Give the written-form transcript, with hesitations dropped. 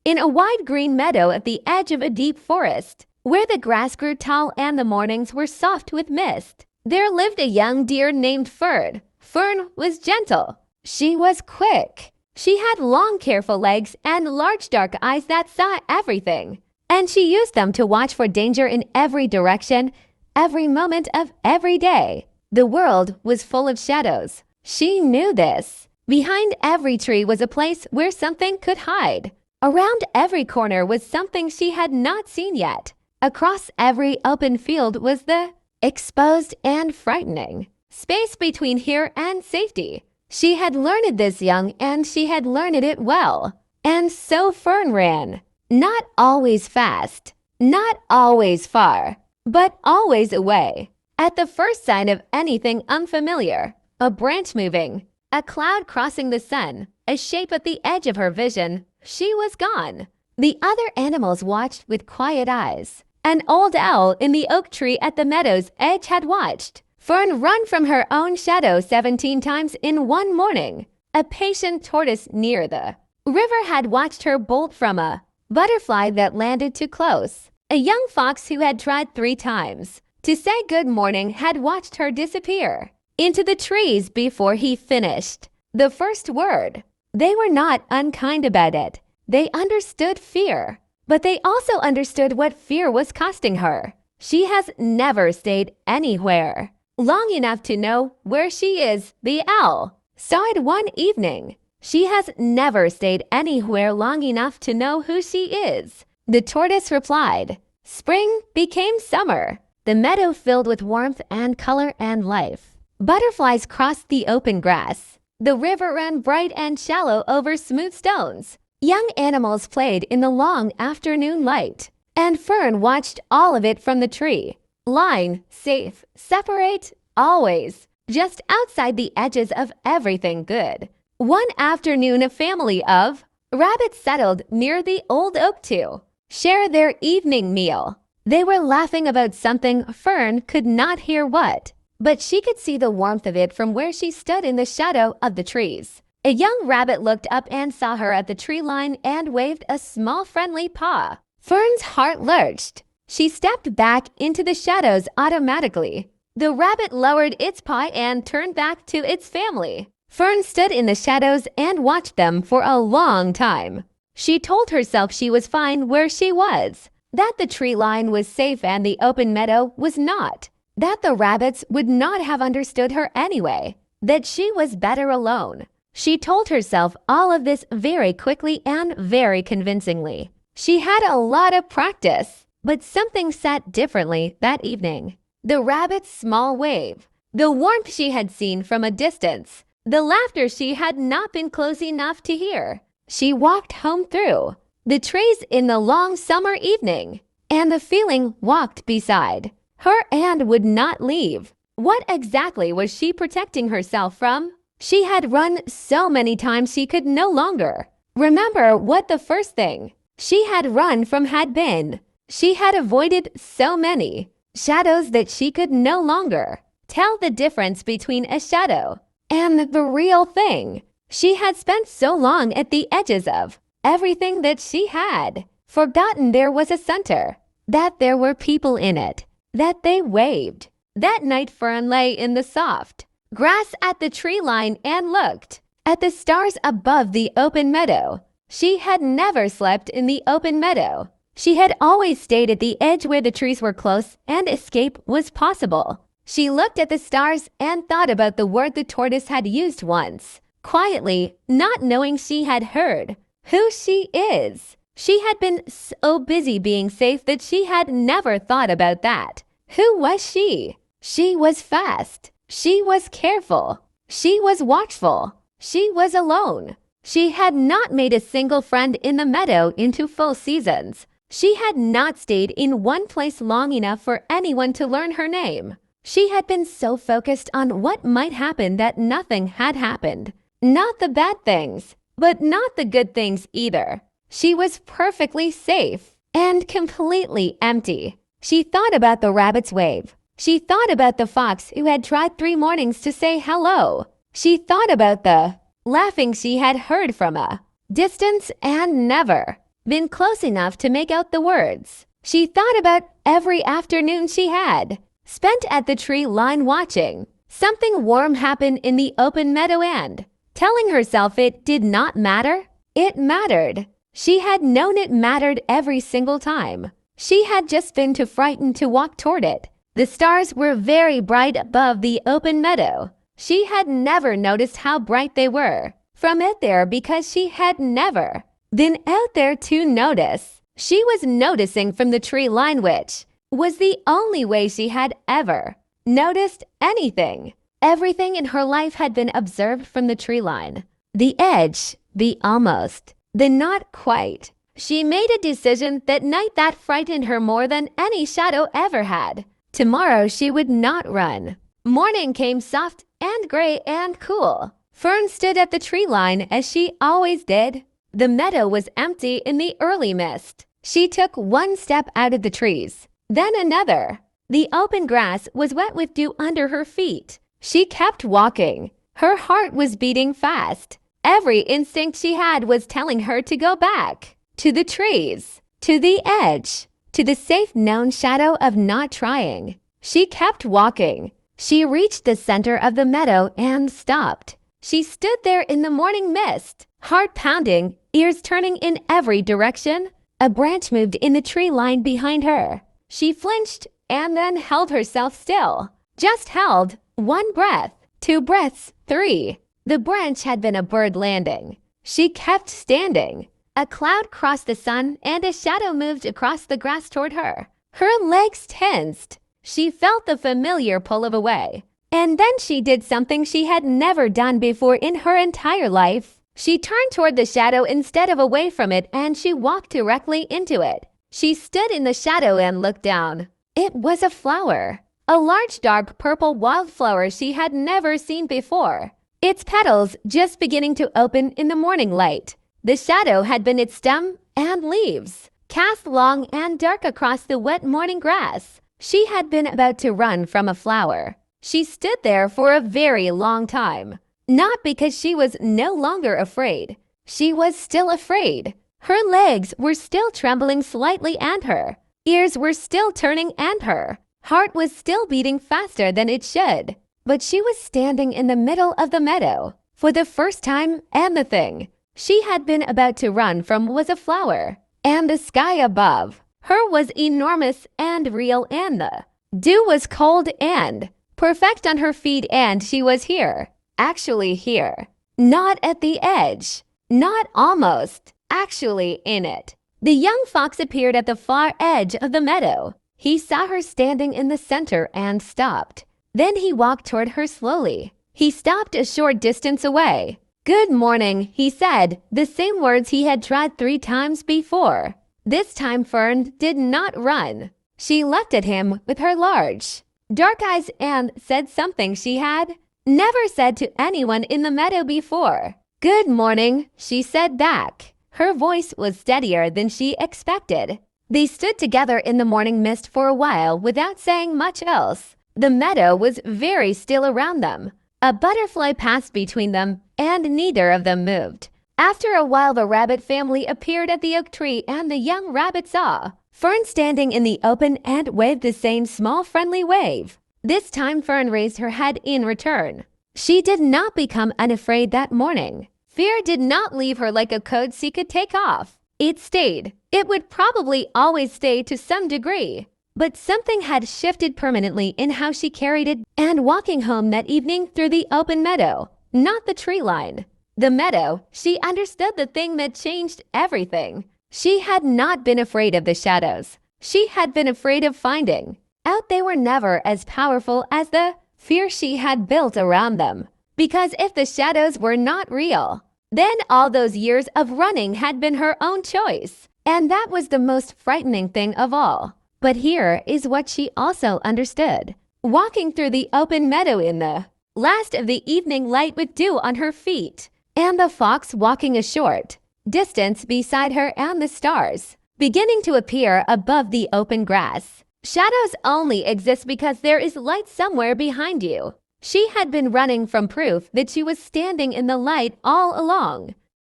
In a wide green meadow at the edge of a deep forest, where the grass grew tall and the mornings were soft with mist, there lived a young deer named Fern. Fern was gentle. She was quick. She had long, careful legs and large dark eyes that saw everything. And she used them to watch for danger in every direction, every moment of every day. The world was full of shadows. She knew this. Behind every tree was a place where something could hide. Around every corner was something she had not seen yet. Across every open field was the exposed and frightening space between here and safety. She had learned this young, and she had learned it well. And so Fern ran. Not always fast, not always far, but always away. At the first sign of anything unfamiliar, a branch moving, a cloud crossing the sun, a shape at the edge of her vision, she was gone. The other animals watched with quiet eyes. An old owl in the oak tree at the meadow's edge had watched Fern run from her own shadow 17 times in one morning. A patient tortoise near the river had watched her bolt from a butterfly that landed too close. A young fox who had tried 3 times to say good morning had watched her disappear into the trees before he finished the first word. They were not unkind about it. They understood fear, but they also understood what fear was costing her. She has never stayed anywhere long enough to know where she is. The owl saw it one evening. She has never stayed anywhere long enough to know who she is. The tortoise replied. Spring became summer. The meadow filled with warmth and color and life. Butterflies crossed the open grass. The river ran bright and shallow over smooth stones. Young animals played in the long afternoon light, and Fern watched all of it from the tree. Line, safe, separate, always, just outside the edges of everything good. One afternoon, a family of rabbits settled near the old oak to share their evening meal. They were laughing about something. Fern could not hear what, but she could see the warmth of it from where she stood in the shadow of the trees. A young rabbit looked up and saw her at the tree line and waved a small friendly paw. Fern's heart lurched. She stepped back into the shadows automatically. The rabbit lowered its paw and turned back to its family. Fern stood in the shadows and watched them for a long time. She told herself she was fine where she was, that the tree line was safe and the open meadow was not, that the rabbits would not have understood her anyway, that she was better alone. She told herself all of this very quickly and very convincingly. She had a lot of practice, but something sat differently that evening. The rabbit's small wave, the warmth she had seen from a distance, the laughter she had not been close enough to hear. She walked home through the trees in the long summer evening, and the feeling walked beside her and would not leave. What exactly was she protecting herself from? She had run so many times she could no longer remember what the first thing she had run from had been. She had avoided so many shadows that she could no longer tell the difference between a shadow and the real thing. She had spent so long at the edges of everything that she had forgotten there was a center, that there were people in it, that they waved. That night Fern lay in the soft grass at the tree line and looked at the stars above the open meadow. She had never slept in the open meadow. She had always stayed at the edge where the trees were close and escape was possible. She looked at the stars and thought about the word the tortoise had used once, quietly, not knowing she had heard who she is. She had been so busy being safe that she had never thought about that. Who was she? She was fast. She was careful. She was watchful. She was alone. She had not made a single friend in the meadow into full seasons. She had not stayed in one place long enough for anyone to learn her name. She had been so focused on what might happen that nothing had happened. Not the bad things, but not the good things either. She was perfectly safe and completely empty. She thought about the rabbit's wave. She thought about the fox who had tried 3 mornings to say hello. She thought about the laughing she had heard from a distance and never been close enough to make out the words. She thought about every afternoon she had spent at the tree line watching something warm happen in the open meadow and telling herself it did not matter. It mattered. She had known it mattered every single time. She had just been too frightened to walk toward it. The stars were very bright above the open meadow. She had never noticed how bright they were from out there because she had never been out there to notice. She was noticing from the tree line, which was the only way she had ever noticed anything. Everything in her life had been observed from the tree line. The edge, the almost, the not quite. She made a decision that night that frightened her more than any shadow ever had. Tomorrow she would not run. Morning came soft and gray and cool. Fern stood at the tree line as she always did. The meadow was empty in the early mist. She took one step out of the trees, then another. The open grass was wet with dew under her feet. She kept walking. Her heart was beating fast. Every instinct she had was telling her to go back. To the trees. To the edge. To the safe known shadow of not trying. She kept walking. She reached the center of the meadow and stopped. She stood there in the morning mist, heart pounding, ears turning in every direction. A branch moved in the tree line behind her. She flinched and then held herself still. Just held. 1 breath, 2 breaths, 3. The branch had been a bird landing. She kept standing. A cloud crossed the sun and a shadow moved across the grass toward her. Her legs tensed. She felt the familiar pull of a way. And then she did something she had never done before in her entire life. She turned toward the shadow instead of away from it, and she walked directly into it. She stood in the shadow and looked down. It was a flower. A large dark purple wildflower she had never seen before. Its petals just beginning to open in the morning light. The shadow had been its stem and leaves, cast long and dark across the wet morning grass. She had been about to run from a flower. She stood there for a very long time. Not because she was no longer afraid. She was still afraid. Her legs were still trembling slightly and her ears were still turning and her heart was still beating faster than it should. But she was standing in the middle of the meadow for the first time, and the thing she had been about to run from was a flower. And the sky above her was enormous and real, and the dew was cold and perfect on her feet, and she was here. Actually here. Not at the edge. Not almost. Actually in it. The young fox appeared at the far edge of the meadow. He saw her standing in the center and stopped. Then he walked toward her slowly. He stopped a short distance away. "Good morning," he said, the same words he had tried 3 times before. This time Fern did not run. She looked at him with her large, dark eyes and said something she had never said to anyone in the meadow before. "Good morning," she said back. Her voice was steadier than she expected. They stood together in the morning mist for a while without saying much else. The meadow was very still around them. A butterfly passed between them, and neither of them moved. After a while, the rabbit family appeared at the oak tree, and the young rabbit saw Fern standing in the open and waved the same small friendly wave. This time Fern raised her head in return. She did not become unafraid that morning. Fear did not leave her like a coat she could take off. It stayed. It would probably always stay to some degree. But something had shifted permanently in how she carried it, and walking home that evening through the open meadow, not the tree line. The meadow, she understood the thing that changed everything. She had not been afraid of the shadows. She had been afraid of finding out they were never as powerful as the fear she had built around them. Because if the shadows were not real, then all those years of running had been her own choice. And that was the most frightening thing of all. But here is what she also understood. Walking through the open meadow in the last of the evening light with dew on her feet, and the fox walking a short distance beside her, and the stars beginning to appear above the open grass. Shadows only exist because there is light somewhere behind you. She had been running from proof that she was standing in the light all along.